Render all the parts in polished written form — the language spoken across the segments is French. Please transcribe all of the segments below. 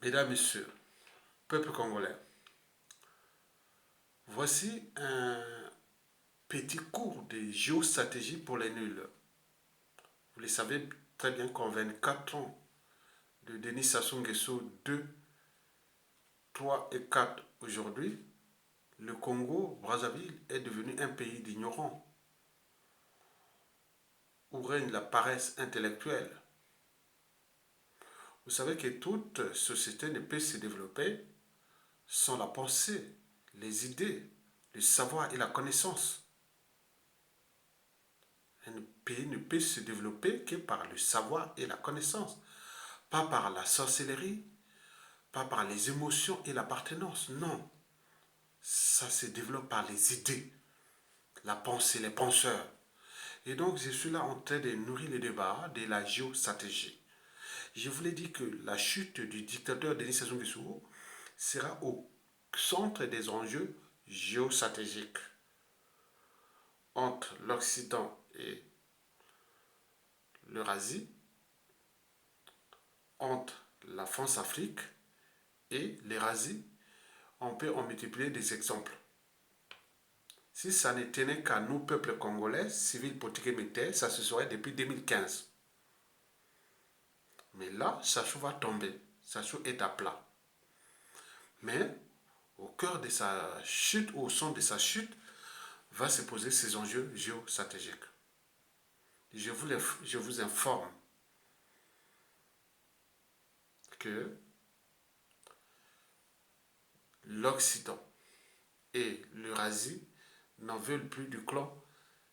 Mesdames, Messieurs, peuple congolais, voici un petit cours de géostratégie pour les nuls. Vous le savez très bien qu'en 24 ans de Denis Sassou Nguesso 2, 3 et 4 aujourd'hui, le Congo, Brazzaville, est devenu un pays d'ignorants où règne la paresse intellectuelle. Vous savez que toute société ne peut se développer sans la pensée, les idées, le savoir et la connaissance. Un pays ne peut se développer que par le savoir et la connaissance, pas par la sorcellerie, pas par les émotions et l'appartenance. Non, ça se développe par les idées, la pensée, les penseurs. Et donc, je suis là en train de nourrir le débat de la géostratégie. Je vous l'ai dit que la chute du dictateur Denis Sassou Nguesso sera au centre des enjeux géostratégiques entre l'Occident et l'Eurasie, entre la France-Afrique et l'Eurasie. On peut en multiplier des exemples. Si ça ne tenait qu'à nous, peuple congolais, civils, politiques et militaires, ça se serait depuis 2015. Mais là, Sassou va tomber. Sassou est à plat. Mais au cœur de sa chute, ou au centre de sa chute, va se poser ces enjeux géostratégiques. Je vous informe que l'Occident et l'Eurasie n'en veulent plus du clan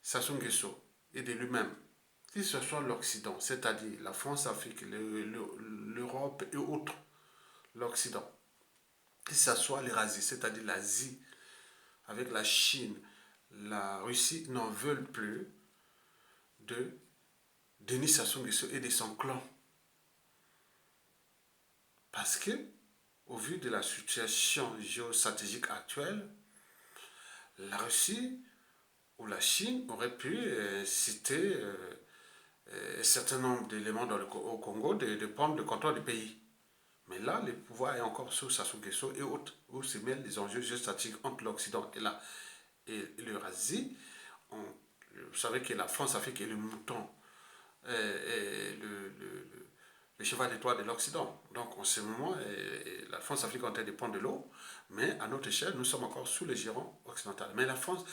Sassou Nguesso et de lui-même. Que ce soit l'Occident, c'est-à-dire la France, l'Afrique, l'Europe et autres, l'Occident. Que ce soit l'Eurasie, c'est-à-dire l'Asie, avec la Chine, la Russie, n'en veulent plus de Denis Sassou Nguesso et de son clan. Parce que, au vu de la situation géostratégique actuelle, la Russie ou la Chine aurait pu citer un certain nombre d'éléments au Congo de prendre le contrôle du pays. Mais là, le pouvoir est encore sous Sassou Nguesso et autres, où se mêlent les enjeux géostratégiques entre l'Occident et l'Eurasie. Vous savez que la France-Afrique est le mouton, est le cheval d'étoile de l'Occident. Donc en ce moment, la France-Afrique est en train de prendre de l'eau, mais à notre échelle, nous sommes encore sous le giron occidental. Mais la France,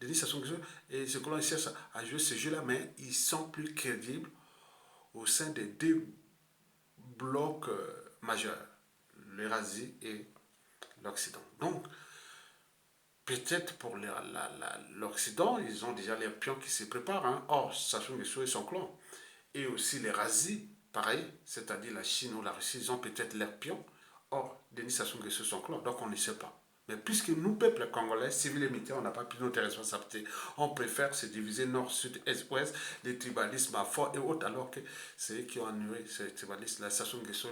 Denis Sassou Nguesso et ce que l'on cherche à jouer ce jeu-là, mais ils sont plus crédibles au sein des deux blocs majeurs, l'Eurasie et l'Occident. Donc, peut-être pour l'Occident, ils ont déjà les pions qui se préparent. Hein. Or, Sassou Nguesso et son clan, et aussi l'Eurasie, pareil, c'est-à-dire la Chine ou la Russie, ils ont peut-être leurs pions. Or, Denis Sassou Nguesso et son clan, donc on ne sait pas. Mais puisque nous, peuple congolais, civils et militaires, on n'a pas pris notre responsabilité, on préfère se diviser nord, sud, est, ouest, les tribalismes à fort et autres, alors que c'est eux qui ont annulé ces tribalismes, la Sassou Nguesso,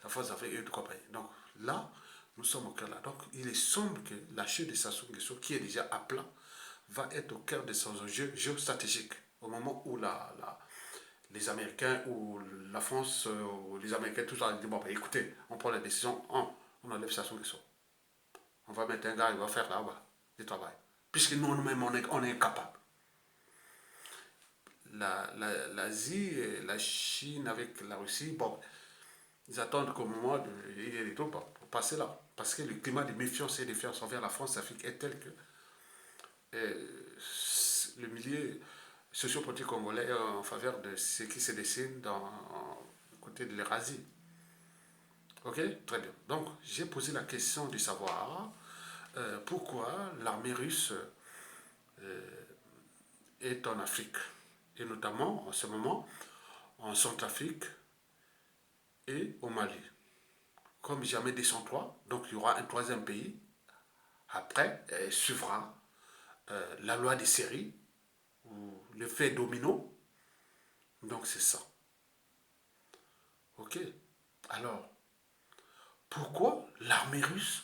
la force d'Afrique et autres compagnie. Donc là, nous sommes au cœur là. Donc il semble que la chute de Sassou Nguesso, qui est déjà à plat, va être au cœur de son enjeu géostratégique. Au moment où les Américains ou la France, ou les Américains, tout ça, disent bon, bah, écoutez, on prend la décision, on enlève Sassou Nguesso. On va mettre un gars, il va faire là-bas du travail. Puisque nous-mêmes, on est incapable. L'Asie, la Chine avec la Russie, bon, ils attendent qu'au moment de il y ait des troupes pour passer là. Parce que le climat de méfiance et de défiance envers la France Afrique est tel que le milieu sociopolitique congolais est en faveur de ce qui se dessine du côté de l'Eurasie. Ok, très bien. Donc, j'ai posé la question de savoir pourquoi l'armée russe est en Afrique, et notamment en ce moment en Centrafrique et au Mali. Comme jamais 203, donc il y aura un troisième pays. Après, suivra la loi des séries, ou l'effet domino. Donc c'est ça. Ok. Alors, pourquoi l'armée russe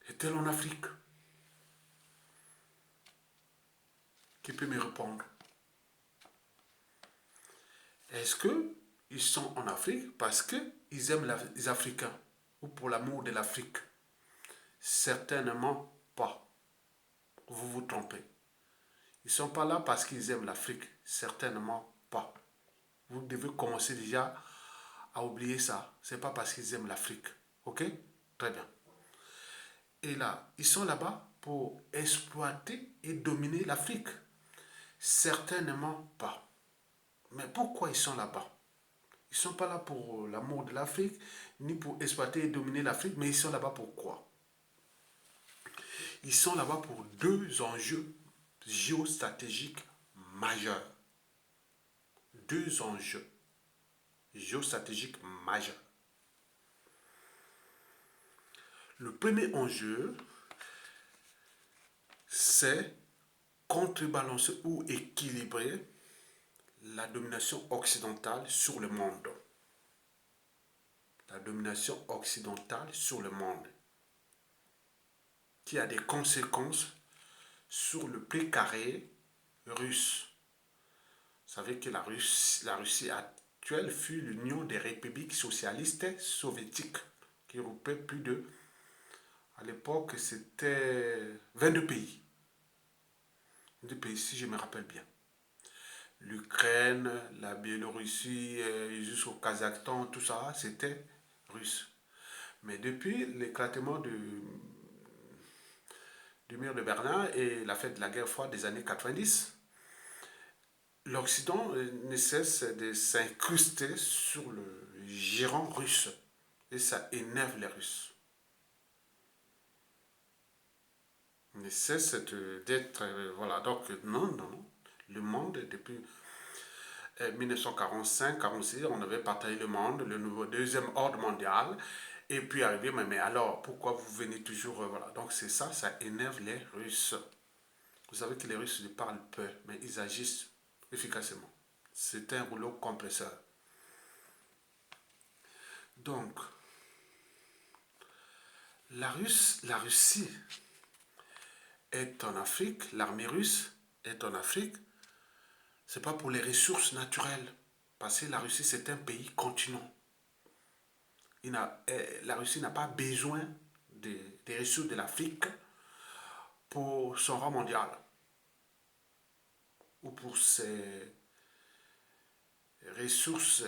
est-elle en Afrique? Qui peut me répondre? Est-ce que ils sont en Afrique parce qu'ils aiment les Africains ou pour l'amour de l'Afrique. Certainement pas. Vous vous trompez. Ils ne sont pas là parce qu'ils aiment l'Afrique. Certainement pas. Vous devez commencer déjà à oublier ça. Ce n'est pas parce qu'ils aiment l'Afrique. Ok? Très bien. Et là, ils sont là-bas pour exploiter et dominer l'Afrique. Certainement pas. Mais pourquoi ils sont là-bas? Ils ne sont pas là pour l'amour de l'Afrique, ni pour exploiter et dominer l'Afrique, mais ils sont là-bas pour quoi? Ils sont là-bas pour deux enjeux géostratégiques majeurs. Deux enjeux géostratégiques majeurs. Le premier enjeu, c'est contrebalancer ou équilibrer la domination occidentale sur le monde. La domination occidentale sur le monde, qui a des conséquences sur le précaré russe. Vous savez que la Russie actuelle fut l'Union des républiques socialistes soviétiques, qui regroupait plus de, à l'époque, c'était 22 pays. 22 pays, si je me rappelle bien. L'Ukraine, la Biélorussie, jusqu'au Kazakhstan, tout ça, c'était russe. Mais depuis l'éclatement du mur de Berlin et la fin de la guerre froide des années 90, l'Occident ne cesse de s'incruster sur le giron russe. Et ça énerve les Russes. Ne cesse d'être... voilà, donc non, non, non. Le monde, depuis 1945-46, on avait partagé le monde, le nouveau deuxième ordre mondial. Et puis arrivé, mais alors, pourquoi vous venez toujours... voilà, donc c'est ça, ça énerve les Russes. Vous savez que les Russes ne parlent peu, mais ils agissent efficacement. C'est un rouleau compresseur. Donc, la Russie est en Afrique, l'armée russe est en Afrique, c'est pas pour les ressources naturelles, parce que la Russie c'est un pays continent. La Russie n'a pas besoin des ressources de l'Afrique pour son rang mondial ou pour ses ressources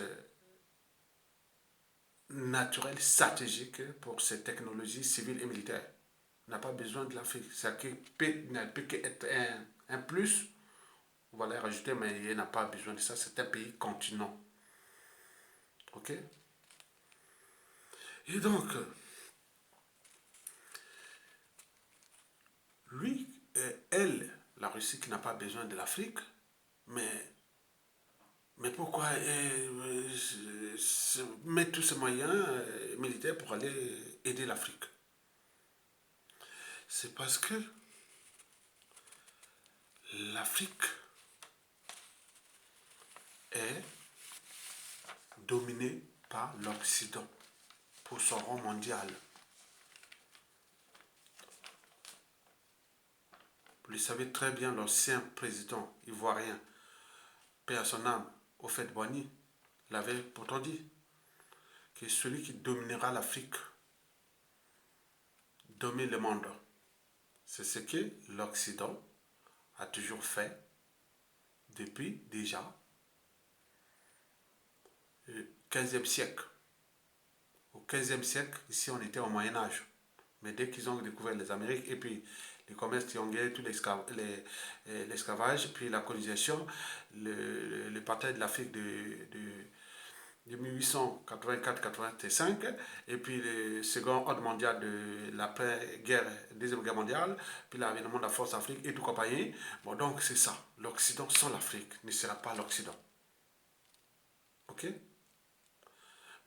naturelles stratégiques, pour ses technologies civiles et militaires. N'a pas besoin de l'Afrique. Ça ne peut qu'être un plus. Voilà, rajouter, mais il n'a pas besoin de ça. C'est un pays continent. Ok? Et donc, lui, elle, la Russie qui n'a pas besoin de l'Afrique, mais pourquoi mettre tous ces moyens militaires pour aller aider l'Afrique? C'est parce que l'Afrique est dominée par l'Occident pour son rang mondial. Vous le savez très bien, l'ancien président ivoirien, paix à son âme, Houphouët-Boigny, l'avait pourtant dit, que celui qui dominera l'Afrique domine le monde. C'est ce que l'Occident a toujours fait depuis déjà le 15e siècle. Au 15e siècle, ici on était au Moyen Âge. Mais dès qu'ils ont découvert les Amériques et puis les commerces triangulaires, tout l'esclavage, puis la colonisation, le partage de l'Afrique de 1884-85, et puis le second ordre mondial de l'après-guerre, deuxième guerre mondiale, puis l'avènement de la force Afrique et tout compagnie. Bon, donc c'est ça. L'Occident sans l'Afrique ne sera pas l'Occident. Ok?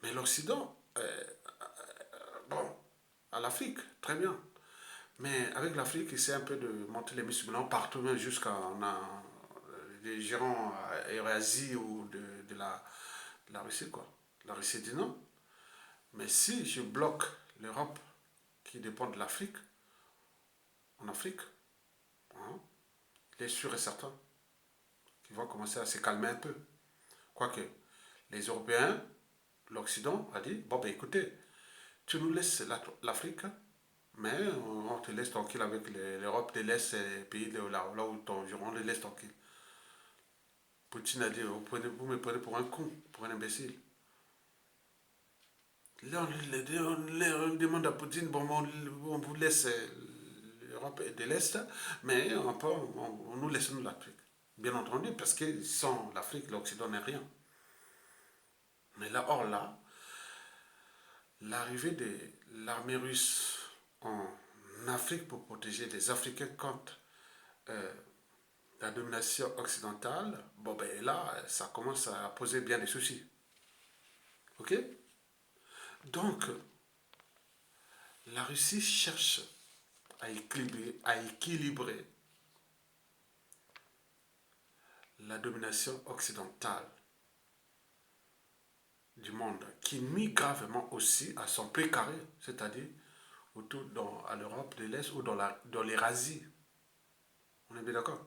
Mais l'Occident, bon, à l'Afrique, très bien. Mais avec l'Afrique, il essaie un peu de monter les muscles blancs partout, même jusqu'à les gérants Eurasie ou de la Russie, quoi. La Russie dit non. Mais si je bloque l'Europe qui dépend de l'Afrique, en Afrique, hein, il est sûr et certain qu'il va commencer à se calmer un peu. Quoique, les Européens, l'Occident a dit, bon ben écoutez, tu nous laisses l'Afrique, mais on te laisse tranquille avec l'Europe, te laisse les pays là où ton on les laisse tranquille. Poutine a dit, vous me prenez pour un con, pour un imbécile. Là, on demande à Poutine, bon, on vous laisse l'Europe de l'Est, mais on nous laisse nous l'Afrique. Bien entendu, parce que sans l'Afrique, l'Occident n'est rien. Mais là, or là, l'arrivée de l'armée russe en Afrique pour protéger les Africains contre euh, la domination occidentale, bon ben là, ça commence à poser bien des soucis. Ok? Donc, la Russie cherche à équilibrer la domination occidentale du monde, qui nuit gravement aussi à son précaré, c'est-à-dire à l'Europe de l'Est ou dans l'Eurasie. On est bien d'accord?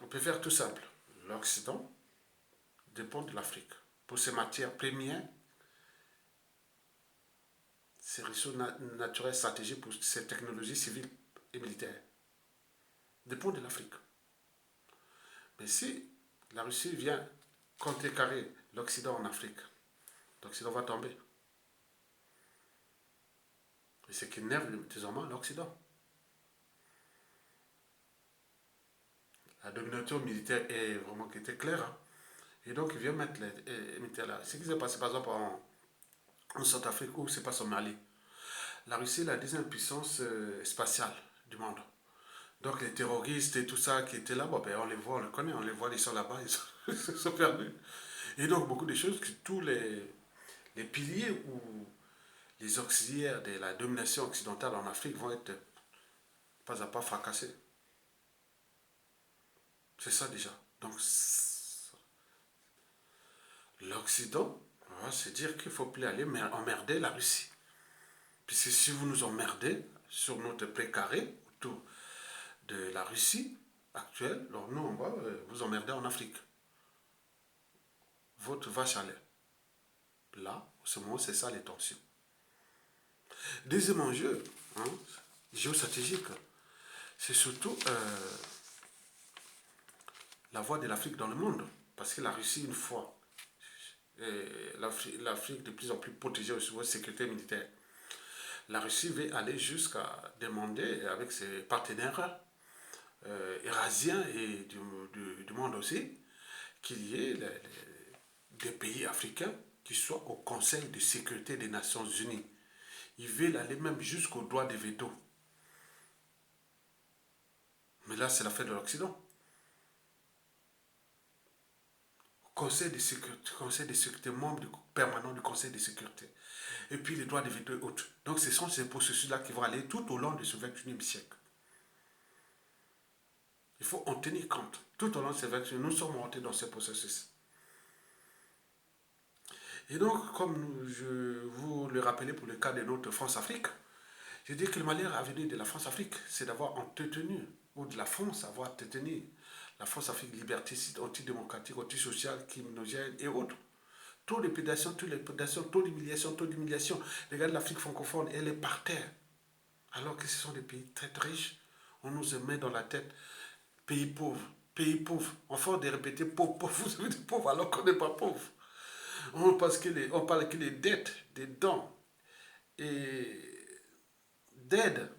On peut faire tout simple. L'Occident dépend de l'Afrique. Pour ses matières premières, ses ressources naturelles stratégiques, pour ses technologies civiles et militaires, dépend de l'Afrique. Mais si la Russie vient contrecarrer l'Occident en Afrique, l'Occident va tomber. Et ce qui énerve désormais l'Occident. La domination militaire est vraiment qui était claire. Hein. Et donc, il vient mettre les militaires là. Ce qui s'est passé, par exemple, en Centrafrique ou c'est pas au Mali. La Russie est la deuxième puissance spatiale du monde. Donc, les terroristes et tout ça qui étaient là, bon, ben, on les voit, on les connaît, on les voit, ils sont là-bas, ils sont perdus. Et donc, beaucoup de choses que tous les piliers ou les auxiliaires de la domination occidentale en Afrique vont être pas à pas fracassés. C'est ça déjà. Donc, l'Occident va se dire qu'il ne faut plus aller emmerder la Russie. Puisque si vous nous emmerdez sur notre précaré autour de la Russie actuelle, alors nous, on va vous emmerder en Afrique. Votre vache à lait. Là, en ce moment, c'est ça les tensions. Deuxième enjeu, hein, géostratégique, c'est surtout la voix de l'Afrique dans le monde. Parce que la Russie, une fois, l'Afrique de plus en plus protégée au niveau de sécurité militaire, la Russie veut aller jusqu'à demander avec ses partenaires eurasiens et du monde aussi qu'il y ait des pays africains qui soient au Conseil de sécurité des Nations Unies. Ils veulent aller même jusqu'au droit de veto. Mais là, c'est l'affaire de l'Occident. Conseil de sécurité, membre permanent du Conseil de sécurité. Et puis les droits de veto et autres. Donc ce sont ces processus-là qui vont aller tout au long de ce 21e siècle. Il faut en tenir compte. Tout au long de ce 21e, nous sommes montés dans ce processus. Et donc, comme je vous le rappelais pour le cas de notre France-Afrique, je dis que le malheur à venir de la France-Afrique, c'est d'avoir entretenu, ou de la France avoir entretenu, la France-Afrique liberticide, antidémocratique, antisociale, criminogène et autres. Taux de prédation, taux d'humiliation. Regardez l'Afrique francophone, elle est par terre. Alors que ce sont des pays très riches. On nous met dans la tête pays pauvres, pays pauvres. Enfin, de répéter pauvre, pauvre, vous avez des pauvres alors qu'on n'est pas pauvre. On parle que des dettes, des dons et d'aide.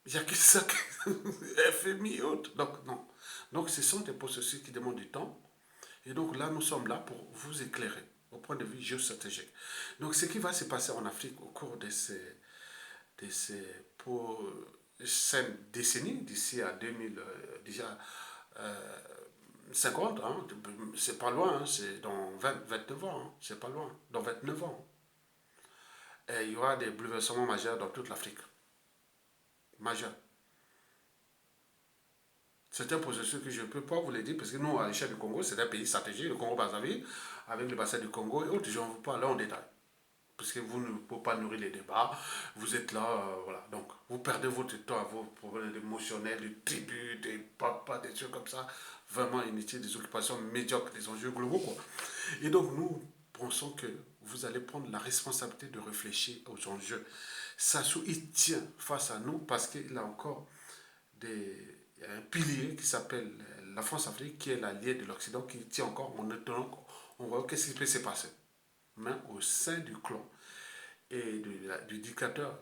Il n'y a que ça, FMI et autres. Donc, non. Donc, ce sont des processus qui demandent du temps. Et donc, là, nous sommes là pour vous éclairer au point de vue géostratégique. Donc, ce qui va se passer en Afrique au cours de ces prochaines décennies, d'ici à 2000, déjà 50, hein, c'est pas loin, hein, c'est dans 29 ans, hein, c'est pas loin, dans 29 ans. Et il y aura des bouleversements majeurs dans toute l'Afrique. Majeurs. C'est un processus que je ne peux pas vous le dire, parce que nous, à l'échelle du Congo, c'est un pays stratégique, le Congo-Brazzaville, avec le bassin du Congo et autres, je ne veux pas aller en détail. Parce que vous ne pouvez pas nourrir les débats, vous êtes là, voilà. Donc, vous perdez votre temps à vos problèmes émotionnels, des tribus, des papas, des trucs comme ça. vraiment inutiles, des occupations médiocres, des enjeux globaux, quoi. Et donc, nous pensons que vous allez prendre la responsabilité de réfléchir aux enjeux. Sassou, il tient face à nous parce qu'il a encore un pilier qui s'appelle la France-Afrique, qui est l'allié de l'Occident, qui tient encore. On voit qu'est-ce qui peut se passer. Mais au sein du clan et du dictateur,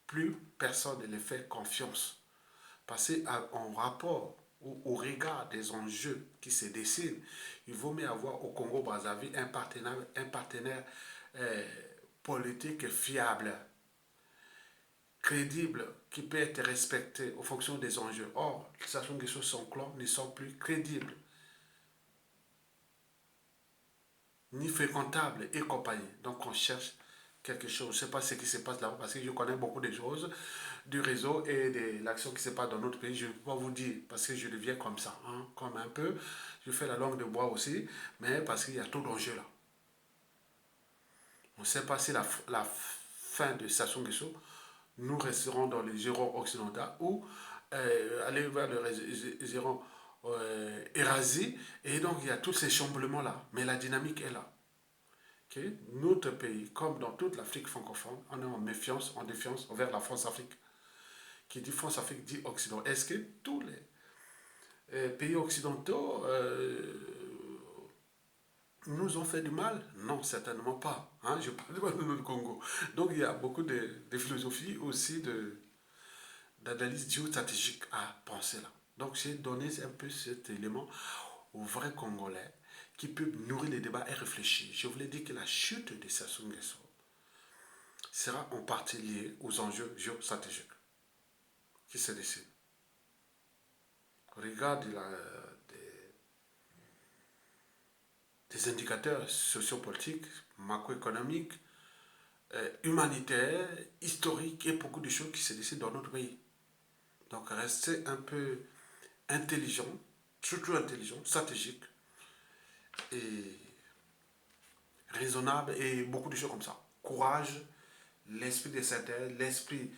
plus personne ne les fait confiance. Parce qu'en rapport au regard des enjeux qui se dessinent, il vaut mieux avoir au Congo-Brazzaville un partenaire euh, politique fiable, crédible, qui peut être respecté en fonction des enjeux. Or, Sassou Nguesso, son clan ne sont plus crédibles, ni fréquentables et compagnie. Donc, on cherche quelque chose. Je ne sais pas ce qui se passe là-bas parce que je connais beaucoup de choses du réseau et de l'action qui se passe dans notre pays. Je ne peux pas vous dire parce que je deviens comme ça, hein, comme un peu. Je fais la langue de bois aussi, mais parce qu'il y a trop d'enjeux là. On ne sait pas si la fin de Sassou Nguesso, nous resterons dans les gérants occidentaux ou aller vers le gérant érasé. Et donc, il y a tous ces chamboulements-là. Mais la dynamique est là. Okay? Notre pays, comme dans toute l'Afrique francophone, on est en méfiance, en défiance envers la France-Afrique. Qui dit France-Afrique dit Occident. Est-ce que tous les pays occidentaux nous ont fait du mal? Non, certainement pas. Hein, je parle pas de notre Congo. Donc il y a beaucoup de philosophie aussi d'analyse géostratégique à penser là. Donc j'ai donné un peu cet élément aux vrais Congolais qui peuvent nourrir les débats et réfléchir. Je voulais dire que la chute de Sassou Nguesso sera en partie liée aux enjeux géostratégiques qui se dessinent. Regarde des indicateurs sociopolitiques, macroéconomiques, humanitaires, historiques et beaucoup de choses qui se décident dans notre pays. Donc restez un peu intelligent, surtout intelligent, stratégique et raisonnable et beaucoup de choses comme ça. Courage, l'esprit de synthèse, l'esprit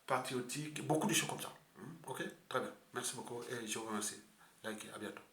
patriotique, beaucoup de choses comme ça. Ok? Très bien. Merci beaucoup et je vous remercie. À bientôt.